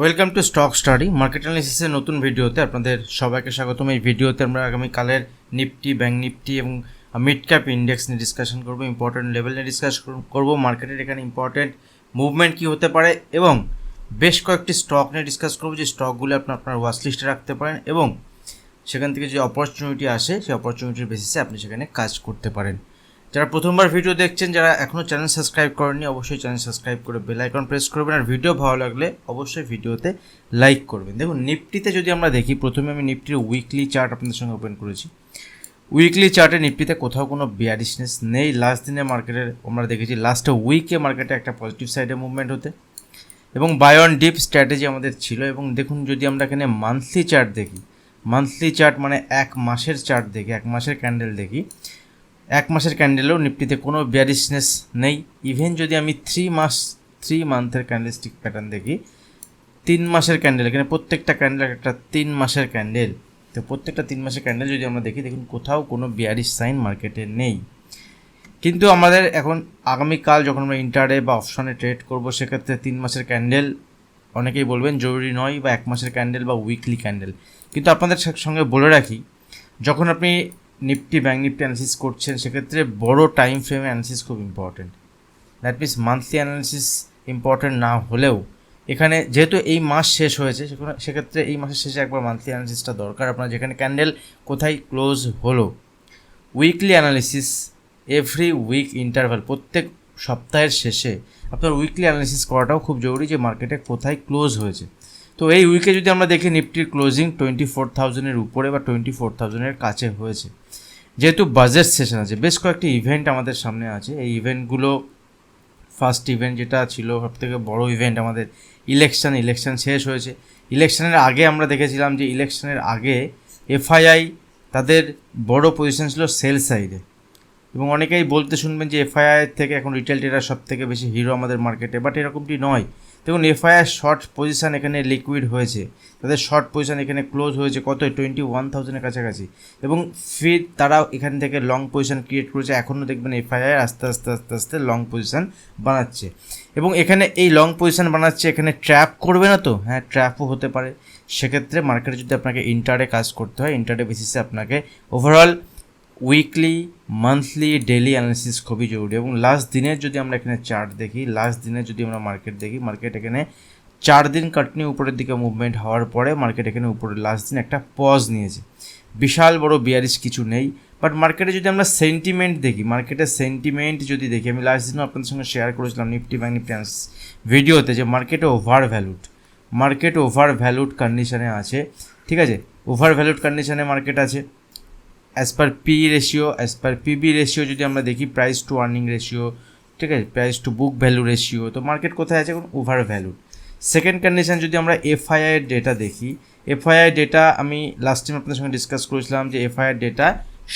Welcome to stock study market অ্যানালিসিসের নতুন ভিডিওতে আপনাদের সবাইকে স্বাগতম। এই ভিডিওতে আমরা আগামীকালের নিফটি, ব্যাঙ্ক নিফটি এবং মিড ক্যাপ ইন্ডেক্স নিয়ে ডিসকাশন করবো, ইম্পর্টেন্ট লেভেল নিয়ে ডিসকাস করবো, মার্কেটের এখানে ইম্পর্টেন্ট মুভমেন্ট কী হতে পারে এবং বেশ কয়েকটি স্টক নিয়ে ডিসকাস করবো যে স্টকগুলো আপনার ওয়াচ লিস্টে রাখতে পারেন এবং সেখান থেকে যে অপরচুনিটি আসে সেই অপরচুনিটির বেসিসে আপনি সেখানে কাজ করতে পারেন। যারা প্রথমবার ভিডিও দেখছেন, যারা এখনও চ্যানেল সাবস্ক্রাইব করেননি, অবশ্যই চ্যানেল সাবস্ক্রাইব করে বেল আইকন প্রেস করবেন। আর ভিডিও ভালো লাগলে অবশ্যই ভিডিওতে লাইক করবেন। দেখুন, নিফটিতে যদি আমরা দেখি, প্রথমে আমি নিফটির উইকলি চার্ট আপনাদের সঙ্গে ওপেন করেছি। উইকলি চার্টে নিফটিতে কোথাও কোনো বিয়ারিশনেস নেই। লাস্ট দিনে মার্কেটের আমরা দেখেছি লাস্ট উইকে মার্কেটে একটা পজিটিভ সাইডে মুভমেন্ট হতে এবং বাই অন ডিপ স্ট্র্যাটেজি আমাদের ছিল। এবং দেখুন, যদি আমরা এখানে মান্থলি চার্ট দেখি, মান্থলি চার্ট মানে এক মাসের চার্ট দেখি, এক মাসের ক্যান্ডেল দেখি, এক মাসের ক্যান্ডেলেও নিফটিতে কোনো বিয়ারিশনেস নেই। ইভেন যদি আমি 3 মান্থের ক্যান্ডেলস্টিক প্যাটার্ন দেখি, 3 মাসের ক্যান্ডেল, এখানে প্রত্যেকটা ক্যান্ডেল একটা 3 মাসের ক্যান্ডেল, তো প্রত্যেকটা 3 মাসের ক্যান্ডেল যদি আমরা দেখি, দেখুন কোথাও কোনো বিয়ারিশ সাইন মার্কেটে নেই। কিন্তু আমাদের এখন আগামীকাল যখন আমরা ইন্টারডে বা অপশনে ট্রেড করবো, সেক্ষেত্রে 3 মাসের ক্যান্ডেল অনেকেই বলবেন জরুরি নয়, বা 1 মাসের ক্যান্ডেল বা উইকলি ক্যান্ডেল। কিন্তু আপনাদের সঙ্গে বলে রাখি, যখন আপনি নিফটি, ব্যাঙ্ক নিফটি অ্যানালিসিস করছেন, সেক্ষেত্রে বড় টাইম ফ্রেমে অ্যানালিসিস খুব important. That means monthly analysis important না হলেও এখানে যেহেতু এই মাস শেষ হয়েছে, সেক্ষেত্রে এই মাসের শেষে একবার মান্থলি অ্যানালিসিসটা দরকার আপনার। যেখানে ক্যান্ডেল কোথায় ক্লোজ হলো, weekly analysis every week interval, প্রত্যেক সপ্তাহের শেষে আপনার উইকলি অ্যানালিসিস করাটাও খুব জরুরি যে মার্কেটে কোথায় ক্লোজ হয়েছে। তো এই উইকে যদি আমরা দেখি, নিফটির ক্লোজিং 24,000-এর উপরে বা 24,000-এর কাছে হয়েছে। যেহেতু বাজেট সেশন আছে, বেশ কয়েকটি ইভেন্ট আমাদের সামনে আছে। এই ইভেন্টগুলো, ফার্স্ট ইভেন্ট যেটা ছিল সবথেকে বড় ইভেন্ট আমাদের ইলেকশন শেষ হয়েছে। ইলেকশনের আগে আমরা দেখেছিলাম যে ইলেকশনের আগে এফআইআই তাদের বড় পজিশন ছিল সেল সাইডে, এবং অনেকেই বলতে শুনবেন যে এফআইআইয়ের থেকে এখন রিটেল ট্রেডার সব থেকে বেশি হিরো আমাদের মার্কেটে, বাট এরকমটি নয়। দেখুন, এফআইআর শর্ট পজিশান এখানে লিকুইড হয়েছে, তাদের শর্ট পজিশান এখানে ক্লোজ হয়েছে কত, 21,000-এর কাছাকাছি, এবং ফির তারাও এখান থেকে লং পজিশান ক্রিয়েট করেছে। এখনও দেখবেন এফআইআর আস্তে আস্তে লং পজিশান বানাচ্ছে, এবং এখানে এই লং পজিশান বানাচ্ছে, এখানে ট্র্যাপ করবে না তো? হ্যাঁ, ট্র্যাপও হতে পারে। সেক্ষেত্রে মার্কেটে যদি আপনাকে ইন্টারডে কাজ করতে হয়, ইন্টারডে বেসিসে আপনাকে overall weekly, monthly, daily analysis খুবই জরুরি। এবং লাস্ট দিনের যদি আমরা এখানে চার্ট দেখি, লাস্ট দিনের যদি আমরা মার্কেট দেখি, মার্কেট এখানে 4 দিন কন্টিনিউ উপরের দিকে মুভমেন্ট হওয়ার পরে মার্কেট এখানে উপরে লাস্ট দিন একটা পজ নিয়েছে। বিশাল বড় বিয়ারিশ কিছু নেই, বাট মার্কেটে যদি আমরা সেন্টিমেন্ট দেখি, মার্কেটের সেন্টিমেন্ট যদি দেখি, আমি লাস্ট দিনও আপনাদের সঙ্গে শেয়ার করেছিলাম নিফটি, ব্যাঙ্ক নিফটি ভিডিওতে, যে মার্কেটে ওভার ভ্যালুড কন্ডিশনে আছে। ঠিক আছে, ওভার ভ্যালুড কন্ডিশনে মার্কেট আছে। As per P ratio, as per PB ratio যদি আমরা দেখি, প্রাইস টু আর্নিং রেশিও, ঠিক আছে, price to book value ratio, তো মার্কেট কোথায় আছে এখন? Over value. সেকেন্ড কন্ডিশন যদি আমরা এফআইআই ডেটা দেখি, এফআইআই ডেটা আমি লাস্ট টাইম আপনাদের সঙ্গে ডিসকাস করেছিলাম যে এফআইআই ডেটা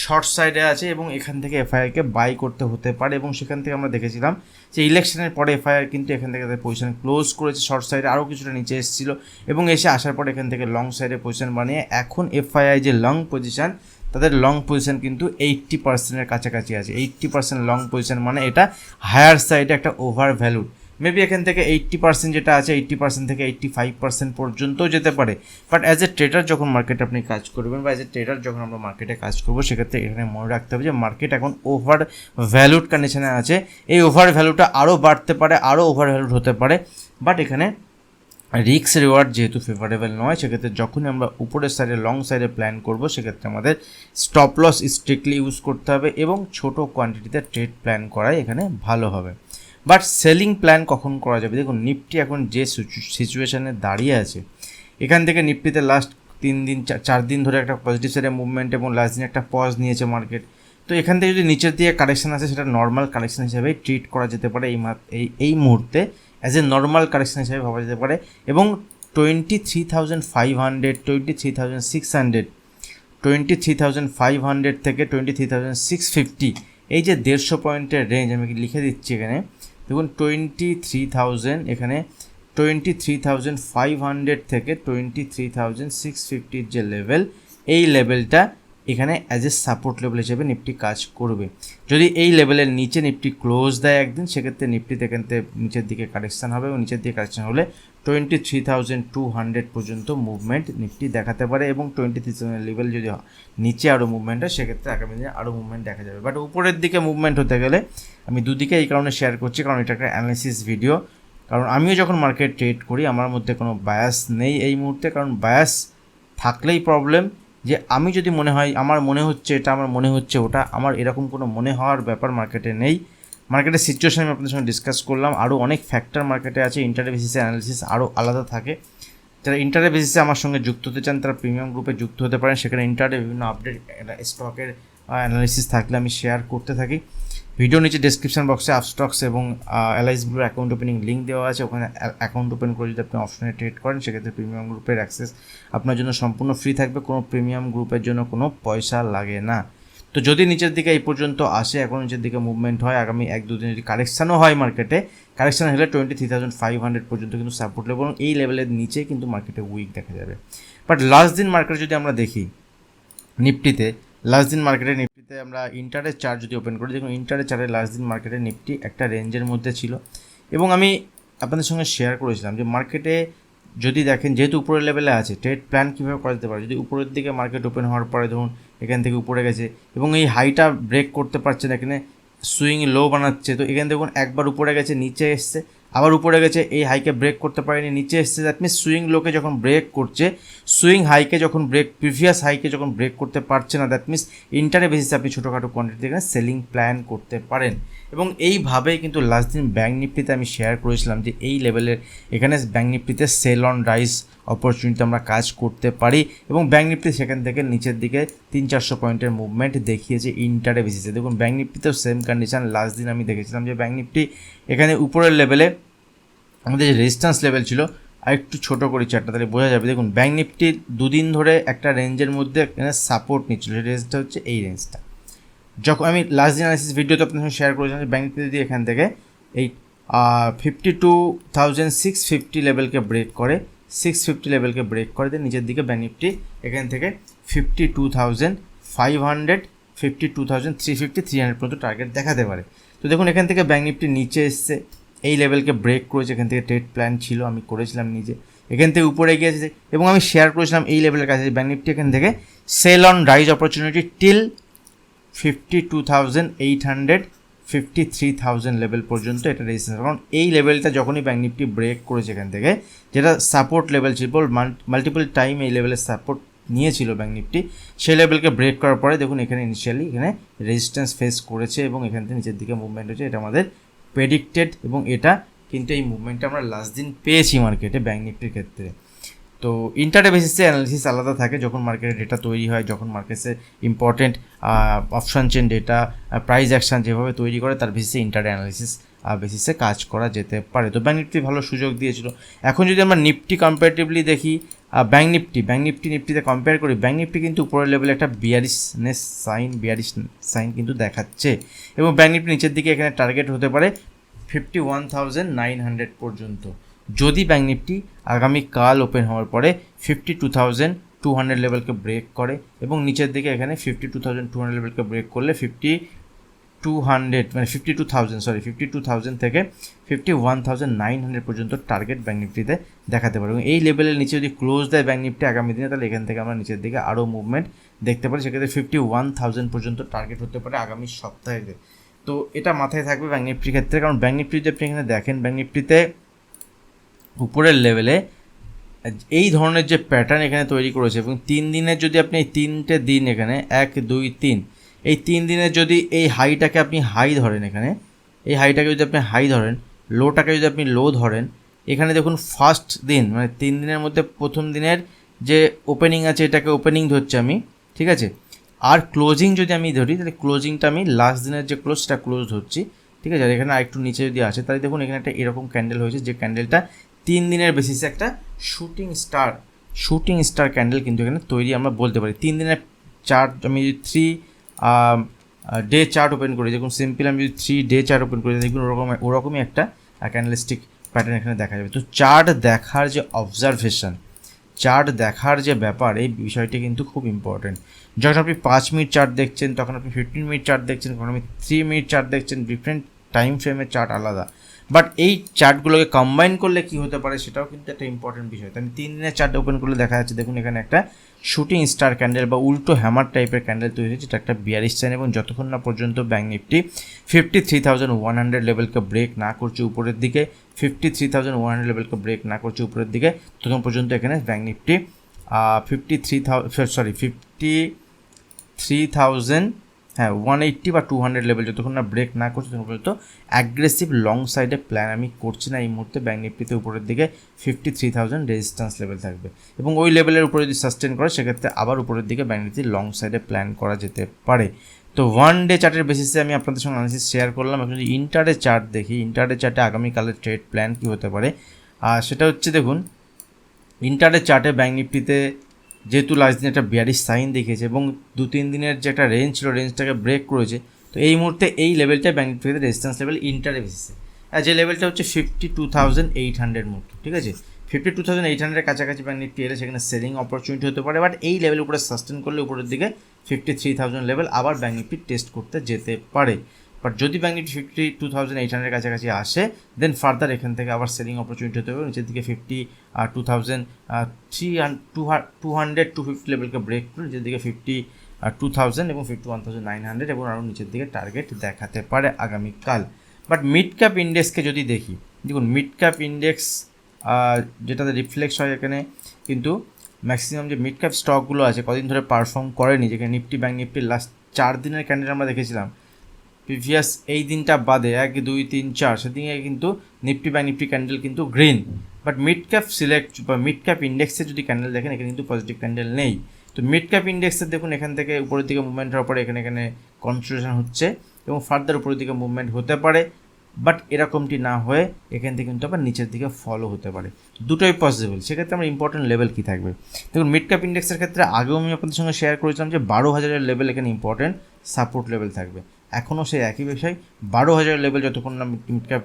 শর্ট সাইডে আছে এবং এখান থেকে এফআইআইকে বাই করতে হতে পারে, এবং সেখান থেকে আমরা দেখেছিলাম যে ইলেকশনের পরে এফআইআর কিন্তু এখান থেকে তাদের পজিশন ক্লোজ করেছে, শর্ট সাইডে আরও কিছুটা নিচে এসেছিলো, এবং এসে আসার পরে এখান থেকে লং সাইডে পজিশন বানিয়ে এখন এফআইআই যে লং পজিশন, তাদের লং পজিশন কিন্তু 80%-এর কাছাকাছি আছে। 80% লং পজিশন মানে এটা হায়ার সাইডে একটা ওভার ভ্যালুড। মেবি এখান থেকে 80% যেটা আছে, 80% থেকে 85% পর্যন্তও যেতে পারে। বাট অ্যাজ এ ট্রেডার যখন মার্কেটে আপনি কাজ করবেন, বা অ্যাজ এ ট্রেডার যখন আমরা মার্কেটে কাজ করবো, সেক্ষেত্রে এখানে মনে রাখতে হবে যে মার্কেট এখন ওভার ভ্যালুড কন্ডিশনে আছে। এই ওভার ভ্যালুটা আরও বাড়তে পারে, আরও ওভার ভ্যালুড হতে পারে, বাট এখানে রিস্ক রিওয়ার্ড যেহেতু ফেভারেবল নয়, সেক্ষেত্রে যখনই আমরা উপরের সাইডে লং সাইডে প্ল্যান করব, সেক্ষেত্রে আমাদের স্টপ লস স্ট্রিক্টলি ইউজ করতে হবে এবং ছোট কোয়ান্টিটিতে ট্রেড প্ল্যান করাই এখানে ভালো হবে। বাট সেলিং প্ল্যান কখন করা যাবে? দেখুন, নিফটি এখন যে সিচুয়েশানে দাঁড়িয়ে আছে, এখান থেকে নিফটিতে লাস্ট 4 দিন ধরে একটা পজিটিভ সাইডে মুভমেন্ট এবং লাস্ট দিন একটা পজ নিয়েছে মার্কেট। তো এখান থেকে যদি নিচের দিকে কারেকশান আছে, সেটা নর্মাল কারেকশান হিসেবেই ট্রিট করা যেতে পারে এই মুহূর্তে, অ্যাজ এ নর্মাল কারেকশান হিসেবে ভাবা যেতে পারে। এবং 23,500, 23,600, 23,500 থেকে 23,650, এই যে 150 পয়েন্টের রেঞ্জ, আমি লিখে দিচ্ছি এখানে, দেখুন 23,000, এখানে 23,500 থেকে 23,650 যে লেভেল, এই লেভেলটা এখানে অ্যাজ এ সাপোর্ট লেভেল হিসেবে নিফটি কাজ করবে। যদি এই লেভেলের নিচে নিফটি ক্লোজ দেয় একদিন, সেক্ষেত্রে নিফটিতে এখান থেকে নিচের দিকে কারেকশান হবে এবং নিচের দিকে কারেকশান হলে 23,200 পর্যন্ত মুভমেন্ট নিফটি দেখাতে পারে এবং 23,000 লেভেল যদি নিচে আরও মুভমেন্ট হয় সেক্ষেত্রে আগামী দিনে আরও মুভমেন্ট দেখা যাবে। বাট উপরের দিকে মুভমেন্ট হতে গেলে আমি দুদিকে এই কারণে শেয়ার করছি, কারণ এটা একটা অ্যানালিসিস ভিডিও। কারণ আমিও যখন মার্কেট ট্রেড করি আমার মধ্যে কোনো বায়াস নেই এই মুহূর্তে, কারণ বায়াস থাকলেই প্রবলেম। যে আমি যদি মনে হয় আমার মনে হচ্ছে এটা, আমার মনে হচ্ছে ওটা, আমার এরকম কোনো মনে হওয়ার ব্যাপার মার্কেটে নেই। মার্কেটের সিচুয়েশন আমি আপনাদের সঙ্গে ডিসকাস করলাম, আরও অনেক ফ্যাক্টর মার্কেটে আছে। ইন্টারডে বেসিসে অ্যানালিসিস আরও আলাদা থাকে। যারা ইন্টারডে বেসিসে আমার সঙ্গে যুক্ত হতে চান তারা প্রিমিয়াম গ্রুপে যুক্ত হতে পারেন। সেখানে ইন্টারডে বিভিন্ন আপডেট স্টকের অ্যানালিসিস থাকলে আমি শেয়ার করতে থাকি। ভিডিও নিচে ডেসক্রিপশন বক্সে আপস্টক্স এবং এলআইসি গ্রুপের অ্যাকাউন্ট ওপেনিং লিঙ্ক দেওয়া আছে, ওখানে অ্যাকাউন্ট ওপেন করে যদি আপনি অপশনে ট্রেড করেন সেক্ষেত্রে প্রিমিয়াম গ্রুপের অ্যাক্সেস আপনার জন্য সম্পূর্ণ ফ্রি থাকবে, কোনো প্রিমিয়াম গ্রুপের জন্য কোনো পয়সা লাগে না। তো যদি নিচের দিকে এই পর্যন্ত আসে, এখন নিচের দিকে মুভমেন্ট হয়, আগামী 1-2 দিন যদি কারেকশানও হয় মার্কেটে, কারেকশান হলে 23,500 পর্যন্ত কিন্তু সাপোর্ট লেভেল, এবং এই লেভেলের নিচে কিন্তু মার্কেটে উইক দেখা যাবে। বাট লাস্ট দিন মার্কেট যদি আমরা দেখি নিফটিতে, লাস্ট দিন মার্কেটে নিফটিতে আমরা ইন্টারের চার্ট যদি ওপেন করি, দেখুন ইন্টারের চার্টে লাস্ট দিন মার্কেটে নিফটি একটা রেঞ্জের মধ্যে ছিল এবং আমি আপনাদের সঙ্গে শেয়ার করেছিলাম যে মার্কেটে যদি দেখেন যেহেতু উপরের লেভেলে আছে, ট্রেড প্ল্যান কীভাবে করা যেতে পারে। যদি উপরের দিকে মার্কেট ওপেন হওয়ার পরে ধরুন এখান থেকে উপরে গেছে এবং এই হাইটা ব্রেক করতে পারছে না, এখানে সুইং লো বানাচ্ছে, তো এখানে দেখুন একবার উপরে গেছে, নিচে এসছে, আবার উপরে গেছে, এই হাইকে ব্রেক করতে পারেনি, নিচে এসছে। দ্যাট মিনস সুইং লোকে যখন ব্রেক করছে, সুইং হাইকে যখন প্রিভিয়াস হাইকে যখন ব্রেক করতে পারছে না, দ্যাট মিনস ইন্টারে বেসিসে আপনি ছোটোখাটো কোয়ান্টিটি এখানে সেলিং প্ল্যান করতে পারেন। এবং এইভাবেই কিন্তু লাস্ট দিন ব্যাঙ্ক নিফটিতে আমি শেয়ার করেছিলাম যে এই লেভেলের এখানে ব্যাঙ্ক নিফটিতে সেল অন রাইজ অপরচুনিটি আমরা কাজ করতে পারি এবং ব্যাঙ্ক নিফটি সেখান থেকে নিচের দিকে 300-400 পয়েন্টের মুভমেন্ট দেখিয়েছে ইন্টারে বেসিসে। দেখুন ব্যাঙ্ক নিফটিতেও সেম কন্ডিশন, লাস্ট দিন আমি দেখেছিলাম যে ব্যাঙ্ক নিফটি এখানে উপরের লেভেলে আমাদের যে রেজিস্ট্যান্স লেভেল ছিল, আর একটু ছোটো করে চারটা তাহলে বোঝা যাবে। দেখুন ব্যাঙ্ক নিফটি দুদিন ধরে একটা রেঞ্জের মধ্যে এখানে সাপোর্ট নিচ্ছিল, সেই রেঞ্জটা হচ্ছে এই রেঞ্জটা। যখন আমি লাস্ট দিন অ্যানালিসিস ভিডিওতে আপনার সঙ্গে শেয়ার করেছিলাম যে ব্যাঙ্ক নিফটি যদি এখান থেকে এই 52,650 লেভেলকে ব্রেক করে, 650 লেভেলকে ব্রেক করে দেন নিচের দিকে ব্যাঙ্ক নিফটি এখান থেকে 52,500, 52,350, 300 পর্যন্ত টার্গেট দেখাতে পারে। তো দেখুন এখান থেকে ব্যাঙ্ক নিফটি নিচে এসছে, এই লেভেলকে ব্রেক করেছে, এখান থেকে ট্রেড প্ল্যান ছিল, আমি করেছিলাম নিজে, এখান থেকে উপরে গিয়েছে এবং আমি শেয়ার করেছিলাম এই লেভেলের কাছে ব্যাঙ্ক নিফটি এখান থেকে sell on rise opportunity till 52,800, 53,000 level পর্যন্ত এটা রেজিস্ট্যান্স। কারণ এই লেভেলটা যখনই ব্যাঙ্ক নিফটি ব্রেক করেছে এখান থেকে, যেটা সাপোর্ট লেভেল ছিল, মাল্টিপল টাইম এই লেভেলের সাপোর্ট নিয়েছিল ব্যাঙ্ক নিফটি, সেই লেভেলকে ব্রেক করার পরে দেখুন এখানে ইনিশিয়ালি এখানে রেজিস্ট্যান্স ফেস করেছে এবং এখান থেকে নিচের দিকে মুভমেন্ট হচ্ছে, এটা আমাদের প্রেডিক্টেড এবং এটা কিন্তু এই মুভমেন্টটা আমরা লাস্ট দিন পেয়েছি মার্কেটে ব্যাঙ্ক নিফটির ক্ষেত্রে। তো ইন্টারডে বেসিসে অ্যানালিসিস আলাদা থাকে, যখন মার্কেটে ডেটা তৈরি হয়, যখন মার্কেটে important option chain data, price action যেভাবে তৈরি করে তার বেসিসে ইন্টারডে অ্যানালিসিস বেসিসে কাজ করা যেতে পারে। তো ব্যাঙ্ক নিফটি ভালো সুযোগ দিয়েছিল। এখন যদি আমরা নিফটি কম্পারেটিভলি দেখি ব্যাঙ্ক নিফটিতে কম্পেয়ার করি, ব্যাঙ্ক নিফটি কিন্তু উপরের লেভেলে একটা বিয়ারিশ সাইন কিন্তু দেখাচ্ছে এবং ব্যাঙ্ক নিফটি নিচের দিকে এখানে টার্গেট হতে পারে 51,900 পর্যন্ত। যদি ব্যাঙ্ক নিফটি আগামীকাল ওপেন হওয়ার পরে 52,200 লেভেলকে ব্রেক করে এবং নিচের দিকে এখানে 52,200 লেভেলকে ব্রেক করলে 52,000 থেকে 51,900 পর্যন্ত টার্গেট ব্যাঙ্ক নিফটিতে দেখাতে পারে এবং এই লেভেলের নিচে যদি ক্লোজ দেয় ব্যাঙ্ক নিফটি আগামী দিনে, তাহলে এখান থেকে আমরা নিচের দিকে আরও মুভমেন্ট দেখতে পারি, সেক্ষেত্রে 51,000 পর্যন্ত টার্গেট হতে পারে আগামী সপ্তাহে। তো এটা মাথায় থাকবে ব্যাঙ্ক নিফটির ক্ষেত্রে, কারণ ব্যাঙ্ক নিফটি যদি আপনি এখানে দেখেন, ব্যাঙ্ক নিফটিতে উপরের লেভেলে এই ধরনের যে প্যাটার্ন এখানে তৈরি করেছে এবং 3 দিনের যদি আপনি এই 3টে দিন এখানে 1, 2, 3 এই 3 দিনের যদি এই হাইটাকে আপনি হাই ধরেন, এখানে এই হাইটাকে যদি আপনি হাই ধরেন, লোটাকে যদি আপনি লো ধরেন, এখানে দেখুন ফার্স্ট দিন মানে 3 দিনের মধ্যে প্রথম দিনের যে ওপেনিং আছে এটাকে ওপেনিং ধরছি আমি, ঠিক আছে, আর ক্লোজিং যদি আমি ধরি তাহলে ক্লোজিংটা আমি লাস্ট দিনের যে ক্লোজ সেটা ক্লোজ ধরছি, ঠিক আছে। আর এখানে আরেকটু নিচে যদি আসে তাহলে দেখুন এখানে একটা এরকম ক্যান্ডেল হয়েছে, যে ক্যান্ডেলটা 3 দিনের বেসিসে একটা শুটিং স্টার ক্যান্ডেল কিন্তু এখানে তৈরি আমরা বলতে পারি। 3 দিনের চার্ট আমি যদি 3 ডে চার্ট ওপেন করি, দেখুন সিম্পল আমি যদি 3 ডে চার্ট ওপেন করি দেখুন ওরকমই একটা ক্যান্ডেলস্টিক প্যাটার্ন এখানে দেখা যাবে। তো চার্ট দেখার যে অবজারভেশন, চার্ট দেখার যে ব্যাপার, এই বিষয়টি কিন্তু খুব ইম্পর্টেন্ট। যখন আপনি 5 মিনিট চার্ট দেখছেন, তখন আপনি 15 মিনিট চার্ট দেখছেন, তখন আপনি 3 মিনিট চার্ট দেখছেন, ডিফারেন্ট টাইম ফ্রেমের চার্ট আলাদা। বাট এই চার্টগুলোকে কম্বাইন করলে কি হতে পারে সেটাও কিন্তু একটা ইম্পর্টেন্ট বিষয়। তো আমি 3 দিনের চার্ট ওপেন করলে দেখা যাচ্ছে, দেখুন এখানে একটা শুটিং স্টার ক্যান্ডেল বা উল্টো হ্যামার টাইপের ক্যান্ডেল তৈরি হয়েছে, যেটা একটা বিয়ারিশ সাইন। এবং যতক্ষণ না পর্যন্ত ব্যাঙ্ক নিফটি 53,100 লেভেলকে ব্রেক না করছে উপরের দিকে, 53,100 লেভেলকে ব্রেক না করছে উপরের দিকে, তখন পর্যন্ত এখানে ব্যাঙ্ক নিফটি 180 বা 200 লেভেল যতক্ষণ না ব্রেক না করছে তখন পর্যন্ত অ্যাগ্রেসিভ লং সাইডে প্ল্যান আমি করছি না এই মুহূর্তে। ব্যাঙ্ক নিফটিতে উপরের দিকে 53,000 রেজিস্ট্যান্স লেভেল থাকবে, এবং ওই লেভেলের উপরে যদি সাস্টেন করে সেক্ষেত্রে আবার উপরের দিকে ব্যাঙ্ক নিফটি লং সাইডে প্ল্যান করা যেতে পারে। তো 1 ডে চার্টের বেসিসে আমি আপনাদের সঙ্গে অ্যানালিসিস শেয়ার করলাম। এখন যদি ইন্টারডে চার্ট দেখি, ইন্টারডে চার্টে আগামীকালের ট্রেড প্ল্যান কী হতে পারে, সেটা হচ্ছে দেখুন ইন্টারডে চার্টে ব্যাঙ্ক নিফটিতে যেহেতু লাস্ট দিন একটা বিয়ারিশ সাইন দেখিয়েছে এবং 2-3 দিনের যে একটা রেঞ্জ ছিল, রেঞ্জটাকে ব্রেক করেছে। তো এই মুহূর্তে এই লেভেলটা ব্যাঙ্ক নিফটিতে রেজিস্ট্যান্স লেভেল ইন্টারে বেসিসে, আর যে লেভেলটা হচ্ছে 52,800 মতো, ঠিক আছে। 52,800 কাছাকাছি ব্যাঙ্ক নিফটি এলে সেখানে সেলিং অপরচুনিটি হতে পারে, বাট এই লেভেল উপরে সাস্টেন করলে উপরের দিকে 53,000 লেভেল আবার ব্যাঙ্ক নিফটি টেস্ট করতে যেতে পারে। বাট যদি ব্যাঙ্ক নিফটি 52,800 কাছাকাছি আসে, দেন ফার্দার এখান থেকে আবার সেলিং অপরচুনিটি হতে হবে। নিচের দিকে 250 লেভেলকে ব্রেক করে নিচের দিকে 52,000 এবং 51,900 এবং আরও নিচের দিকে টার্গেট দেখাতে পারে আগামীকাল। বাট মিড ক্যাপ ইন্ডেক্সকে যদি দেখি, দেখুন মিড ক্যাপ ইন্ডেক্স যেটাতে রিফ্লেক্স হয় এখানে, কিন্তু ম্যাক্সিমাম যে মিড ক্যাপ স্টকগুলো আছে কদিন ধরে পারফর্ম করেনি, যেখানে নিফটি ব্যাঙ্ক নিফটির লাস্ট 4 দিনের ক্যান্ডেল আমরা দেখেছিলাম। প্রিভিয়াস এই দিনটা বাদে 1, 2, 3, 4 সেদিকে কিন্তু নিফটি ব্যাঙ্ক নিফটি ক্যান্ডেল কিন্তু green. But mid cap select বা মিড ক্যাপ ইন্ডেক্সে যদি ক্যান্ডেল দেখেন, এখানে কিন্তু পজিটিভ ক্যান্ডেল নেই। তো মিড ক্যাপ ইন্ডেক্সে দেখুন এখান থেকে উপরের দিকে মুভমেন্ট হওয়ার পরে এখানে কনসোলিডেশন হচ্ছে এবং ফার্দার উপরের দিকে মুভমেন্ট হতে পারে। বাট এরকমটি না হয়ে এখান থেকে কিন্তু আবার নিচের দিকে ফলো হতে পারে, দুটোই পসিবল। সেক্ষেত্রে আমার ইম্পর্টেন্ট লেভেল কী থাকবে, দেখুন মিড ক্যাপ ইন্ডেক্সের ক্ষেত্রে আগেও আমি আপনাদের সঙ্গে শেয়ার করেছিলাম যে 12,000 লেভেল এখানে ইম্পর্টেন্ট সাপোর্ট লেভেল থাকবে। এখনও সেই একই বিষয়, 12,000 লেভেল যতক্ষণ না মিড ক্যাপ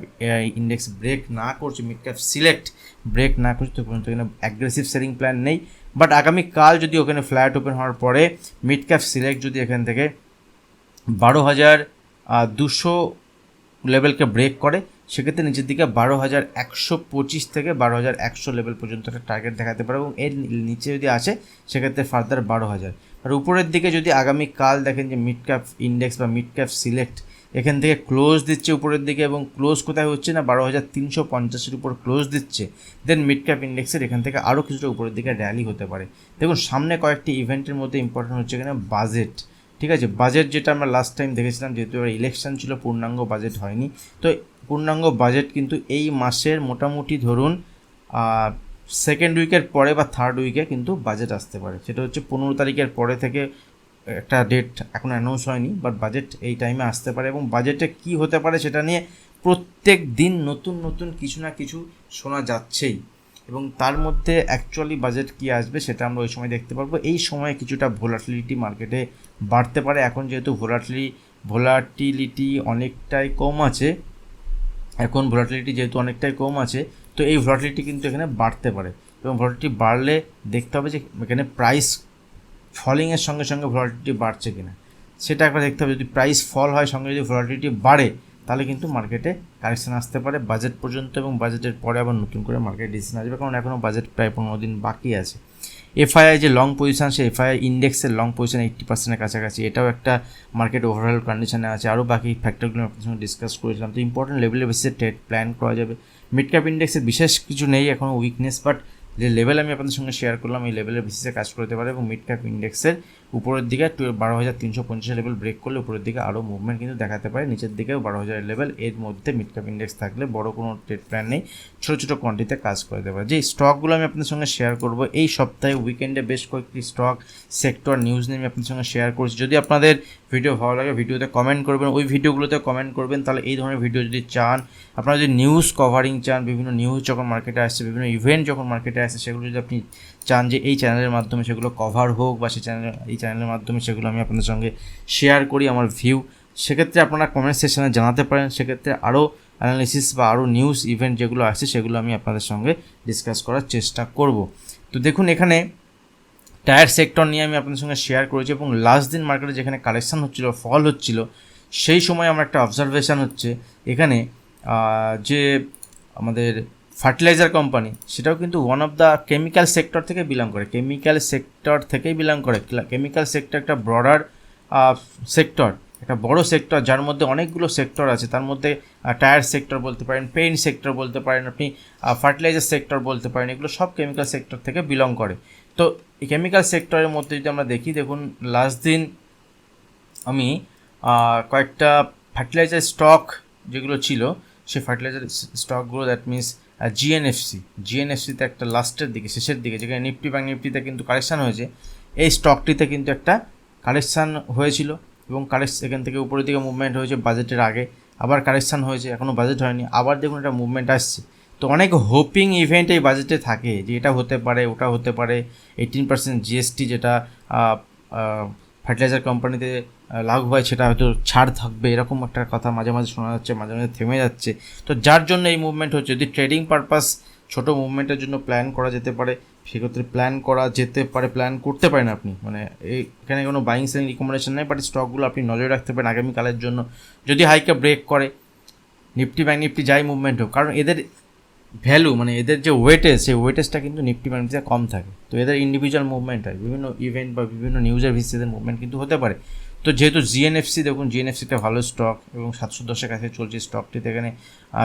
ইন্ডেক্স ব্রেক না করছে, মিড ক্যাপ সিলেক্ট ব্রেক না করছে, তখন এখানে অ্যাগ্রেসিভ সেলিং প্ল্যান নেই। বাট আগামীকাল যদি ওখানে ফ্ল্যাট ওপেন হওয়ার পরে মিড ক্যাপ সিলেক্ট যদি এখান থেকে 12,200 লেভেলকে ব্রেক করে, সেক্ষেত্রে নিচের দিকে 12,125 থেকে 12,100 লেভেল পর্যন্ত একটা টার্গেট দেখাতে পারে, এবং এর নিচে যদি আসে সেক্ষেত্রে ফার্দার 12,000। আর উপরের দিকে যদি আগামীকাল দেখেন যে মিড ক্যাপ ইন্ডেক্স বা মিড ক্যাপ সিলেক্ট এখান থেকে ক্লোজ দিচ্ছে উপরের দিকে, এবং ক্লোজ কোথায় হচ্ছে না 12,350-এর উপর ক্লোজ দিচ্ছে, দেন মিড ক্যাপ ইন্ডেক্সের এখান থেকে আরও কিছুটা উপরের দিকে র্যালি হতে পারে। দেখুন সামনে কয়েকটি ইভেন্টের মধ্যে ইম্পর্টেন্ট হচ্ছে এখানে বাজেট, ঠিক আছে। বাজেট যেটা আমরা লাস্ট টাইম দেখেছিলাম, যেহেতু ইলেকশন ছিল পূর্ণাঙ্গ বাজেট হয়নি, তো পূর্ণাঙ্গ বাজেট কিন্তু এই মাসের মোটামুটি ধরুন সেকেন্ড উইকের পরে বা থার্ড উইকে কিন্তু বাজেট আসতে পারে। সেটা হচ্ছে 15 তারিখের পরে থেকে একটা ডেট এখন অ্যানাউন্স হয়নি, বাট বাজেট এই টাইমে আসতে পারে। এবং বাজেটে কি হতে পারে সেটা নিয়ে প্রত্যেক দিন নতুন নতুন কিছু না কিছু শোনা যাচ্ছেই, এবং তার মধ্যে অ্যাকচুয়ালি বাজেট কি আসবে সেটা আমরা ওই সময় দেখতে পারবো। এই সময়ে কিছুটা ভোলাটিলিটি মার্কেটে বাড়তে পারে। এখন যেহেতু ভোলাটিলিটি অনেকটাই কম আছে, তো এই ভোলাটিলিটি কিন্তু এখানে বাড়তে পারে, এবং ভোলাটিলিটি বাড়লে দেখতে হবে যে এখানে প্রাইস ফলিংয়ের সঙ্গে সঙ্গে ভোলাটিলিটি বাড়ছে কিনা, সেটা একবার দেখতে হবে। যদি প্রাইস ফল হয় সঙ্গে যদি ভোলাটিলিটি বাড়ে, তাহলে কিন্তু মার্কেটে কারেকশন আসতে পারে বাজেট পর্যন্ত, এবং বাজেটের পরে আবার নতুন করে মার্কেট ডিসিশন আসবে, কারণ এখনও বাজেট প্রায় 15 দিন বাকি আছে। এফআইআই যে লং পজিশন, সে এফআইআই ইন্ডেক্সের লং পজিশন 80%-এর কাছাকাছি, এটাও একটা মার্কেট ওভারঅল কন্ডিশনে আছে। আরও বাকি ফ্যাক্টরগুলো আপনাদের সঙ্গে ডিসকাস করেছিলাম। তো ইম্পর্টেন্ট লেভেলের বেসিসে ট্রেড প্ল্যান করা যাবে। মিড ক্যাপ ইন্ডেক্সের বিশেষ কিছু নেই এখনও উইকনেস, বাট যে লেভেল আমি আপনাদের সঙ্গে শেয়ার করলাম এই লেভেলের বেসিসে কাজ করতে পারে, এবং মিড ক্যাপ ইন্ডেক্সের উপরের দিকে 12,350 লেভেল ব্রেক করলে উপরের দিকে আরও মুভমেন্ট কিন্তু দেখাতে পারে। নিচের দিকেও 12,000 লেভেল, এর মধ্যে মিড ক্যাপ ইন্ডেক্স থাকলে বড় কোনো ট্রেড প্ল্যান নেই, ছোটো ছোটো কোয়ান্টিটিতে কাজ করতে পারে। যে স্টকগুলো আমি আপনাদের সঙ্গে শেয়ার করব এই সপ্তাহে উইকেন্ডে, বেশ কয়েকটি স্টক সেক্টর নিউজ নিয়ে আমি আপনাদের সঙ্গে শেয়ার করছি। যদি আপনাদের ভিডিও ভালো লাগে ভিডিওতে কমেন্ট করবেন, ওই ভিডিওগুলোতে কমেন্ট করবেন। তাহলে এই ধরনের ভিডিও যদি চান, আপনারা যদি নিউজ কভারিং চান, বিভিন্ন নিউজ যখন মার্কেটে আসছে, বিভিন্ন ইভেন্ট যখন মার্কেটে আসছে, সেগুলো যদি আপনি চান যে এই চ্যানেলের মাধ্যমে সেগুলো কভার হোক, বা এই চ্যানেলের মাধ্যমে সেগুলো আমি আপনাদের সঙ্গে শেয়ার করি আমার ভিউ, সেক্ষেত্রে আপনারা কমেন্ট সেকশনে জানাতে পারেন। সেক্ষেত্রে আরও অ্যানালিসিস বা আরও নিউজ ইভেন্ট যেগুলো আসছে সেগুলো আমি আপনাদের সঙ্গে ডিসকাস করার চেষ্টা করব। তো তো দেখুন এখানে টায়ার সেক্টর নিয়ে আমি আপনাদের সঙ্গে শেয়ার করেছি, এবং লাস্ট দিন মার্কেটে যেখানে কালেকশান হচ্ছিল, ফল হচ্ছিল, সেই সময় আমার একটা অবজারভেশন হচ্ছে এখানে যে আমাদের ফার্টিলাইজার কোম্পানি, সেটাও কিন্তু one of the chemical sector থেকে বিলং করে, কেমিক্যাল সেক্টর থেকেই বিলং করে। কেমিক্যাল সেক্টর একটা ব্রডার সেক্টর, একটা বড় সেক্টর, যার মধ্যে অনেকগুলো সেক্টর আছে। তার মধ্যে টায়ার সেক্টর বলতে পারেন, পেইন্ট সেক্টর বলতে পারেন, আপনি ফার্টিলাইজার সেক্টর বলতে পারেন, এগুলো সব কেমিক্যাল সেক্টর থেকে বিলং করে। তো এই কেমিক্যাল সেক্টরের মধ্যে যদি আমরা দেখি, দেখুন লাস্ট দিন আমি কয়েকটা ফার্টিলাইজার স্টক যেগুলো ছিল, সেই ফার্টিলাইজার স্টকগুলো, দ্যাট মিনস জিএনএফসিতে একটা লাস্টের দিকে, শেষের দিকে, যেখানে নিফটি ব্যাঙ্ক নিফটিতে কিন্তু কালেকশান হয়েছে, এই স্টকটিতে কিন্তু একটা কালেকশান হয়েছিল, এবং এখান থেকে উপরের দিকে মুভমেন্ট হয়েছে বাজেটের আগে, আবার কালেকশান হয়েছে, এখনও বাজেট হয়নি, আবার দেখুন একটা মুভমেন্ট আসছে। তো অনেক হোপিং ইভেন্ট এই বাজেটে থাকে, যে এটা হতে পারে, ওটা হতে পারে, 18% জিএসটি যেটা ফার্টিলাইজার কোম্পানিতে লাগু হয় সেটা হয়তো ছাড় থাকবে, এরকম একটা কথা মাঝে মাঝে শোনা যাচ্ছে, মাঝে মাঝে থেমে যাচ্ছে। তো যার জন্য এই মুভমেন্ট হচ্ছে। যদি ট্রেডিং পারপাস ছোটো মুভমেন্টের জন্য প্ল্যান করা যেতে পারে, সেক্ষেত্রে প্ল্যান করতে পারেন আপনি, মানে এখানে কোনো বাইং সেলিং রিকমেন্ডেশন নেই, বাট স্টকগুলো আপনি নজরে রাখতে পারেন আগামীকালের জন্য। যদি হাইকে ব্রেক করে নিফটি ব্যাঙ্ক নিফটি যাই মুভমেন্ট হোক, কারণ এদের ভ্যালু, মানে এদের যে ওয়েটেজ, সেই ওয়েটেজটা কিন্তু নিফটি ব্যাঙ্ক নিফটিতে কম থাকে। তো এদের ইন্ডিভিজুয়াল মুভমেন্ট হয়, বিভিন্ন ইভেন্ট বা বিভিন্ন নিউজের ভিত্তিতে মুভমেন্ট কিন্তু হতে পারে। তো যেহেতু জিএনএফসি, দেখুন জিএনএফসি একটা ভালো স্টক, এবং 710-এর কাছে চলছে স্টকটিতে, এখানে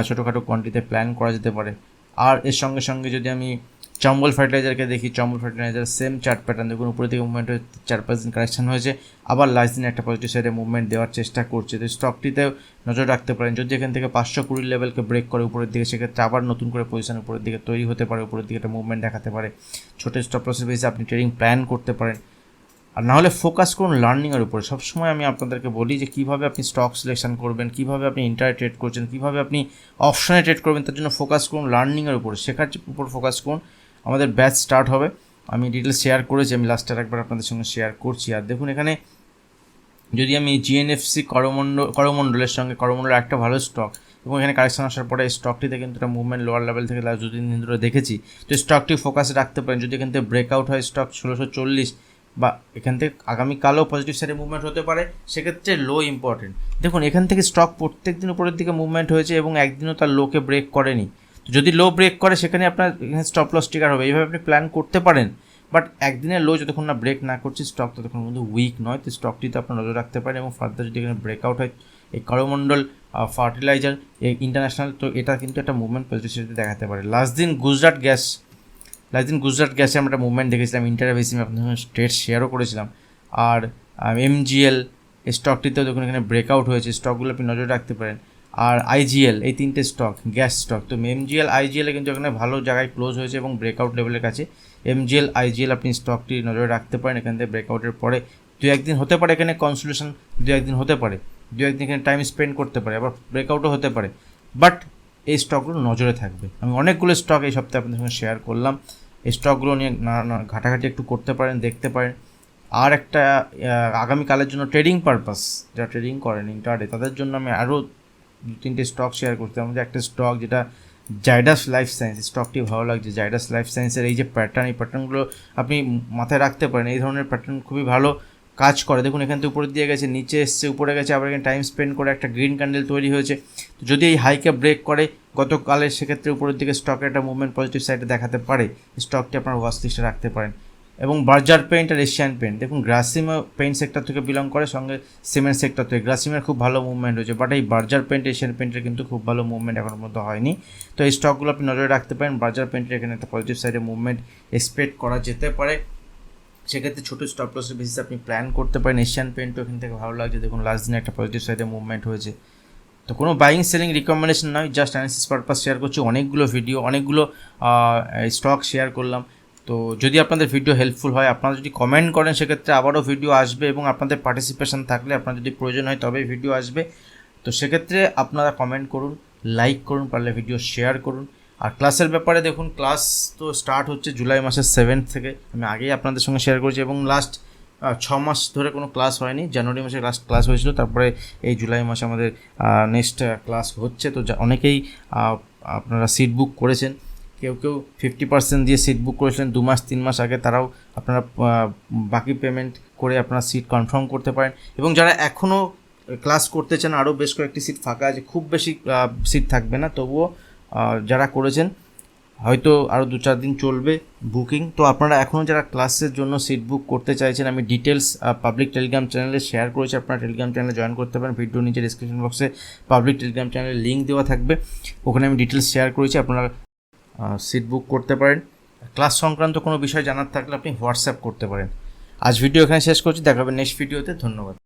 ছোটোখাটো কোয়ান্টিটিতে প্ল্যান করা যেতে পারে। আর এর সঙ্গে সঙ্গে যদি আমি চম্বল ফার্টিলাইজারকে দেখি, Chambal fertiliser same chart pattern, দেখুন উপরে থেকে মুভমেন্ট হয়ে 4-5 দিন কালেকশন হয়েছে, আবার লাস্ট দিনে একটা পজিটিভ সাইডে মুভমেন্ট দেওয়ার চেষ্টা করছে। তো স্টকটিতেও নজর রাখতে পারেন। যদি এখান থেকে 520 লেভেলকে ব্রেক করে উপরের দিকে, সেক্ষেত্রে আবার নতুন করে পজিশন উপরের দিকে তৈরি হতে পারে, উপরের দিকে একটা মুভমেন্ট দেখাতে পারে। ছোটো স্টপ লসের বেসে আপনি ট্রেডিং প্ল্যান করতে পারেন। আর নাহলে ফোকাস করুন লার্নিংয়ের উপরে। সবসময় আমি আপনাদেরকে বলি যে কীভাবে আপনি স্টক সিলেকশন করবেন, কীভাবে আপনি ইন্টারে ট্রেড করছেন, কীভাবে আপনি অপশনে ট্রেড করবেন, তার জন্য ফোকাস করুন লার্নিংয়ের উপরে, শেখার উপর ফোকাস করুন। আমাদের ব্যাচ স্টার্ট হবে, আমি ডিটেলস শেয়ার করেছি, আমি লাস্টের একবার আপনাদের সঙ্গে শেয়ার করছি। আর দেখুন এখানে যদি আমি জিএনএফসি করমণ্ডলের সঙ্গে, করমণ্ডল একটা ভালো স্টক, এবং এখানে কালেকশন আসার পরে এই স্টকটিতে কিন্তু একটা মুভমেন্ট লোয়ার লেভেল থেকে লাস্ট 2-3 দিন ধরে দেখেছি। তো স্টকটি ফোকাসে রাখতে পারেন। যদি এখান থেকে ব্রেকআউট হয় স্টক 1640, বা এখান থেকে আগামীকালও পজিটিভ সাইডে মুভমেন্ট হতে পারে, সেক্ষেত্রে লো ইম্পর্টেন্ট। দেখুন এখান থেকে স্টক প্রত্যেক দিন উপরের দিকে মুভমেন্ট হয়েছে, এবং একদিনও তার লোকে ব্রেক করেনি। তো যদি লো ব্রেক করে, সেখানে আপনার এখানে স্টপ লস ট্রিগার হবে, এইভাবে আপনি প্ল্যান করতে পারেন। বাট একদিনের লো যতক্ষণ না ব্রেক না করছে স্টক, ততক্ষণ কিন্তু উইক নয়। তো স্টকটিতে আপনার নজর রাখতে পারেন, এবং ফার্দার যদি এখানে ব্রেকআউট হয় এই করমণ্ডল ফার্টিলাইজার এই ইন্টারন্যাশনাল, তো এটা কিন্তু একটা মুভমেন্ট পজিটিভ সাইডে দেখাতে পারে। লাস্ট দিন গুজরাট গ্যাসে আমরা একটা মুভমেন্ট দেখেছিলাম, ইন্টারভেসি আমি আপনাদের সঙ্গে স্টেট শেয়ারও করেছিলাম। আর এমজিএল এই স্টকটিতেও দেখুন এখানে ব্রেকআউট হয়েছে, স্টকগুলো আপনি নজর রাখতে পারেন। আর আইজিএল, এই তিনটে স্টক গ্যাস স্টক, তো এমজিএল আইজিএলে কিন্তু এখানে ভালো জায়গায় ক্লোজ হয়েছে এবং ব্রেকআউট লেভেলের কাছে। এমজিএল আইজিএল আপনি স্টকটি নজরে রাখতে পারেন। এখান থেকে ব্রেকআউটের পরে 2-1 দিন হতে পারে এখানে কনসোলিডেশন, 2-1 দিন হতে পারে, 2-1 দিন এখানে টাইম স্পেন্ড করতে পারে, আবার ব্রেকআউটও হতে পারে। বাট এই স্টকগুলো নজরে থাকবে। আমি অনেকগুলো স্টক এই সপ্তাহে আপনাদের সঙ্গে শেয়ার করলাম, এই স্টকগুলো নিয়ে ঘাটাঘাটি একটু করতে পারেন, দেখতে পারেন। আর একটা আগামীকালের জন্য ট্রেডিং পারপাস, যারা ট্রেডিং করেন ইন্টারডে, তাদের জন্য আমি আরও 2-3টে স্টক শেয়ার করতাম। যে একটা স্টক যেটা জাইডাস লাইফ সায়েন্স, স্টকটি ভালো লাগছে। জাইডাস লাইফ সায়েন্সের এই যে প্যাটার্ন, এই প্যাটার্নগুলো আপনি মাথায় রাখতে পারেন। এই ধরনের প্যাটার্ন খুবই ভালো কাজ করে। দেখুন এখান থেকে উপরে দিয়ে গেছে, নিচে এসছে, উপরে গেছে, আবার এখানে টাইম স্পেন্ড করে একটা গ্রিন ক্যান্ডেল তৈরি হয়েছে। তো যদি এই হাইকে ব্রেক করে গতকালে, সেক্ষেত্রে উপরের দিকে স্টকের একটা মুভমেন্ট পজিটিভ সাইডে দেখাতে পারে। স্টকটি আপনার ওয়াচ লিস্টে রাখতে পারেন। এবং বার্জার পেইন্ট আর এশিয়ান পেইন্ট, দেখুন গ্রাসিমও পেইন্ট সেক্টর থেকে বিলং করে, সঙ্গে সিমেন্ট সেক্টর থেকে। গ্রাসিমের খুব ভালো মুভমেন্ট হয়েছে, বাট এই বার্জার পেইন্ট, এশিয়ান পেইন্টের কিন্তু খুব ভালো মুভমেন্ট এখনো পর্যন্ত হয়নি। তো এই স্টকগুলো আপনি নজরে রাখতে পারেন। বার্জার পেইন্টের এখানে একটা পজিটিভ সাইডে মুভমেন্ট এক্সপেক্ট করা যেতে পারে, সেক্ষেত্রে ছোটো স্টপ লসের বেসিসে আপনি প্ল্যান করতে পারেন। এশিয়ান পেইন্টও এখান থেকে ভালো লাগছে, দেখুন লাস্ট দিনে একটা পজিটিভ সাইডে মুভমেন্ট হয়েছে। তো কোনো বাইং সেলিং রিকমেন্ডেশন নয়, জাস্ট অ্যানালিসিস পারপাস শেয়ার করছি। অনেকগুলো ভিডিও, অনেকগুলো স্টক শেয়ার করলাম। তো যদি আপনাদের ভিডিও হেল্পফুল হয়, আপনারা যদি কমেন্ট করেন, সেক্ষেত্রে আবারও ভিডিও আসবে, এবং আপনাদের পার্টিসিপেশন থাকলে, আপনার যদি প্রয়োজন হয় তবেই ভিডিও আসবে। তো সেক্ষেত্রে আপনারা কমেন্ট করুন, লাইক করুন, পারলে ভিডিও শেয়ার করুন। আর ক্লাসের ব্যাপারে দেখুন, ক্লাস তো স্টার্ট হচ্ছে জুলাই মাসের 7 থেকে, আমি আগেই আপনাদের সঙ্গে শেয়ার করেছি। এবং লাস্ট 6 মাস ধরে কোনো ক্লাস হয়নি, জানুয়ারি মাসে লাস্ট ক্লাস হয়েছিল, তারপরে এই জুলাই মাসে আমাদের নেক্সট ক্লাস হচ্ছে। তো অনেকেই আপনারা সিট বুক করেছেন, কেউ 50% দিয়ে সিট বুক করেছিলেন 2 মাস 3 মাস আগে, তারাও আপনারা বাকি পেমেন্ট করে আপনারা সিট কনফার্ম করতে পারেন। এবং যারা এখনও ক্লাস করতে চান, আরও বেশ কয়েকটি সিট ফাঁকা আছে, খুব বেশি সিট থাকবে না, তবুও যারা করেছেন হয়তো আরও 2-4 দিন চলবে বুকিং। তো আপনারা এখনও যারা ক্লাসের জন্য সিট বুক করতে চাইছেন, আমি ডিটেলস পাবলিক টেলিগ্রাম চ্যানেলে শেয়ার করেছি, আপনারা টেলিগ্রাম চ্যানেলে জয়েন করতে পারেন। ভিডিও নিচে ডিসক্রিপশন বক্সে পাবলিক টেলিগ্রাম চ্যানেলের লিঙ্ক দেওয়া থাকবে, ওখানে আমি ডিটেলস শেয়ার করেছি, আপনারা সিট বুক করতে পারেন। ক্লাস সংক্রান্ত কোনো বিষয় জানার থাকলে আপনি হোয়াটসঅ্যাপ করতে পারেন। আজ ভিডিও এখানে শেষ করছি, দেখা হবে নেক্সট ভিডিওতে। ধন্যবাদ।